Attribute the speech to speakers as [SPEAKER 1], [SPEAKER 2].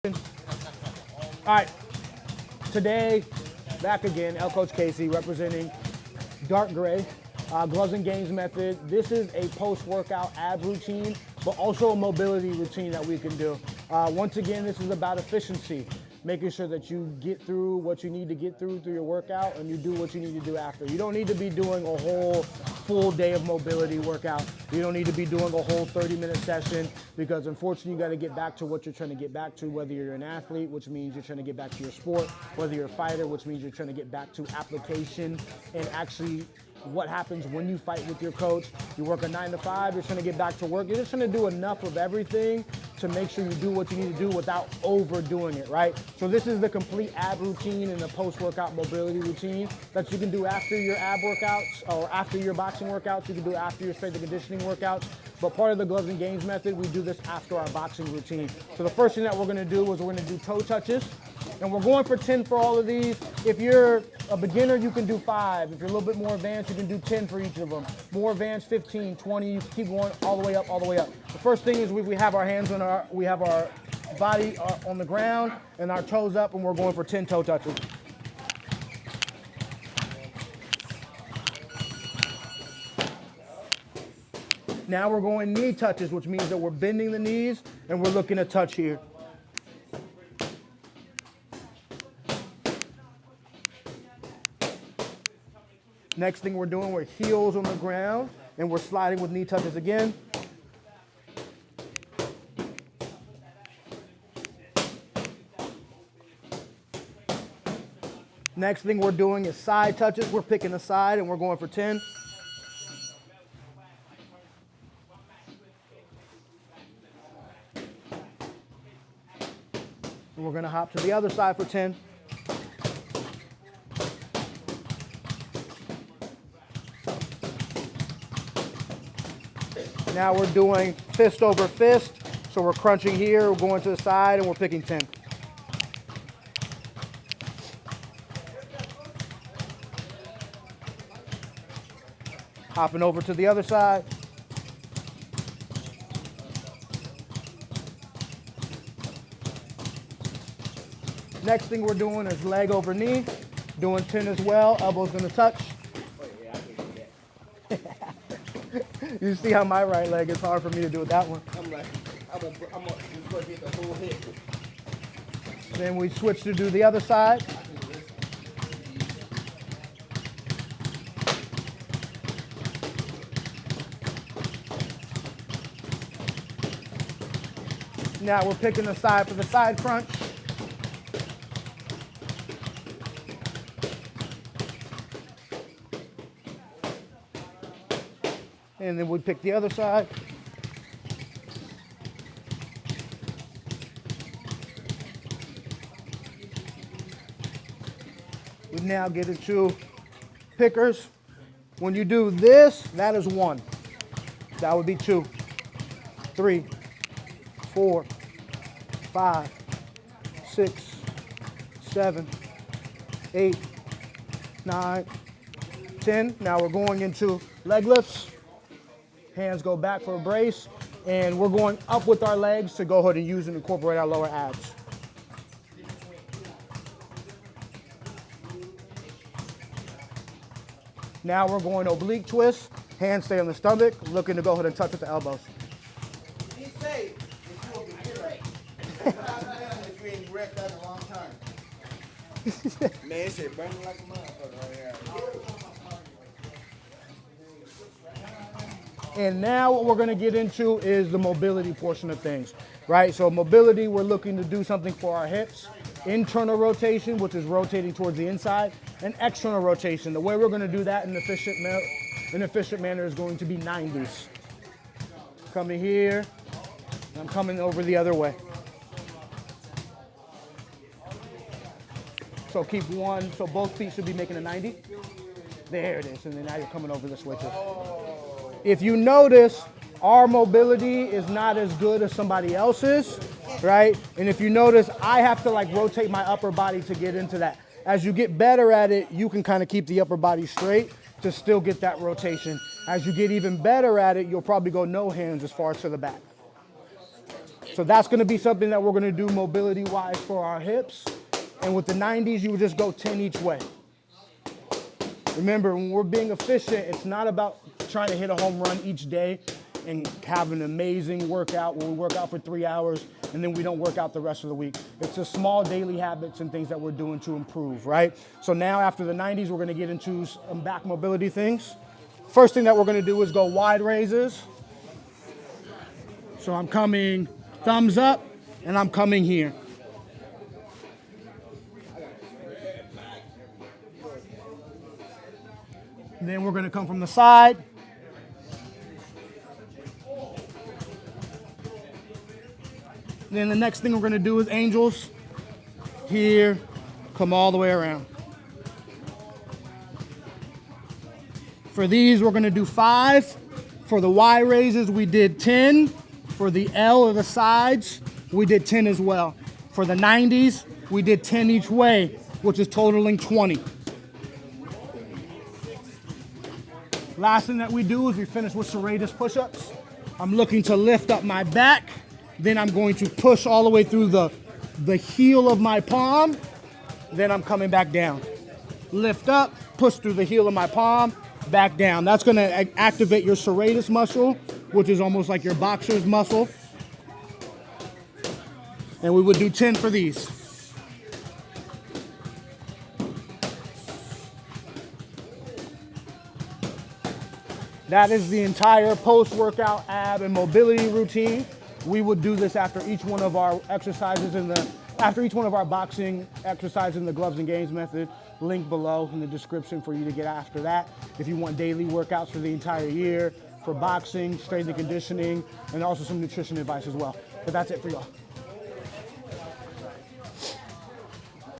[SPEAKER 1] All right, today, back again, L Coach Casey representing DarkGrey, gloves and games method. This is a post-workout ab routine, but also a mobility routine that we can do. Once again, this is about efficiency, making sure that you get through what you need to get through your workout and you do what you need to do after. You don't need to be doing a whole full day of mobility workout. You don't need to be doing a whole 30-minute session because unfortunately you got to get back to what you're trying to get back to, whether you're an athlete, which means you're trying to get back to your sport, whether you're a fighter, which means you're trying to get back to application and actually what happens when you fight with your coach. You work a 9 to 5, you're trying to get back to work. You're just trying to do enough of everything to make sure you do what you need to do without overdoing it, right? So this is the complete ab routine and the post-workout mobility routine that you can do after your ab workouts or after your boxing workouts. You can do after your strength and conditioning workouts. But part of the gloves and games method, we do this after our boxing routine. So the first thing that we're gonna do is we're gonna do toe touches. And we're going for 10 for all of these. If you're a beginner, you can do 5. If you're a little bit more advanced, you can do 10 for each of them. More advanced, 15, 20, you keep going all the way up, all the way up. The first thing is we have our hands on we have our body on the ground and our toes up, and we're going for 10 toe touches. Now we're going knee touches, which means that we're bending the knees and we're looking to touch here. Next thing we're doing, we're heels on the ground, and we're sliding with knee touches again. Next thing we're doing is side touches. We're picking a side, and we're going for 10. And we're going to hop to the other side for 10. Now we're doing fist over fist. So we're crunching here, we're going to the side, and we're picking 10. Hopping over to the other side. Next thing we're doing is leg over knee, doing 10 as well. Elbow's gonna touch. You see how my right leg is hard for me to do with that one. I'm gonna get the whole hit. Then we switch to do the other side. Now we're picking the side for the side crunch. And then we pick the other side. We now get into pickers. When you do this, that is 1. That would be 2, 3, 4, 5, 6, 7, 8, 9, 10. Now we're going into leg lifts. Hands go back for a brace, and we're going up with our legs to go ahead and use and incorporate our lower abs. Now we're going oblique twists. Hands stay on the stomach, looking to go ahead and touch with the elbows.
[SPEAKER 2] Be safe if you will be here. If you ain't wrecked that in a long time. Man, it's burning like a motherfucker right here.
[SPEAKER 1] And now what we're gonna get into is the mobility portion of things, right? So mobility, we're looking to do something for our hips. Internal rotation, which is rotating towards the inside, and external rotation. The way we're gonna do that in an efficient manner is going to be 90s. Coming here, and I'm coming over the other way. So keep one, so both feet should be making a 90. There it is, and then now you're coming over this way too. If you notice, our mobility is not as good as somebody else's, right? And if you notice, I have to like rotate my upper body to get into that. As you get better at it, you can kind of keep the upper body straight to still get that rotation. As you get even better at it, you'll probably go no hands as far as to the back. So that's gonna be something that we're gonna do mobility-wise for our hips. And with the 90s, you would just go 10 each way. Remember, when we're being efficient, it's not about trying to hit a home run each day and have an amazing workout where we work out for 3 hours and then we don't work out the rest of the week. It's the small daily habits and things that we're doing to improve, right? So now after the 90s, we're gonna get into some back mobility things. First thing that we're gonna do is go wide raises. So I'm coming thumbs up and I'm coming here. And then we're gonna come from the side. Then the next thing we're gonna do is angels. Here, come all the way around. For these, we're gonna do 5. For the Y raises, we did 10. For the L or the sides, we did 10 as well. For the 90s, we did 10 each way, which is totaling 20. Last thing that we do is we finish with Serratus Pushups. I'm looking to lift up my back. Then I'm going to push all the way through the heel of my palm. Then I'm coming back down. Lift up, push through the heel of my palm, back down. That's gonna activate your serratus muscle, which is almost like your boxer's muscle. And we would do 10 for these. That is the entire post-workout ab and mobility routine. We would do this after each one of our exercises after each one of our boxing exercises in the gloves and games method. Link below in the description for you to get after that. If you want daily workouts for the entire year, for boxing, strength and conditioning, and also some nutrition advice as well. But that's it for y'all.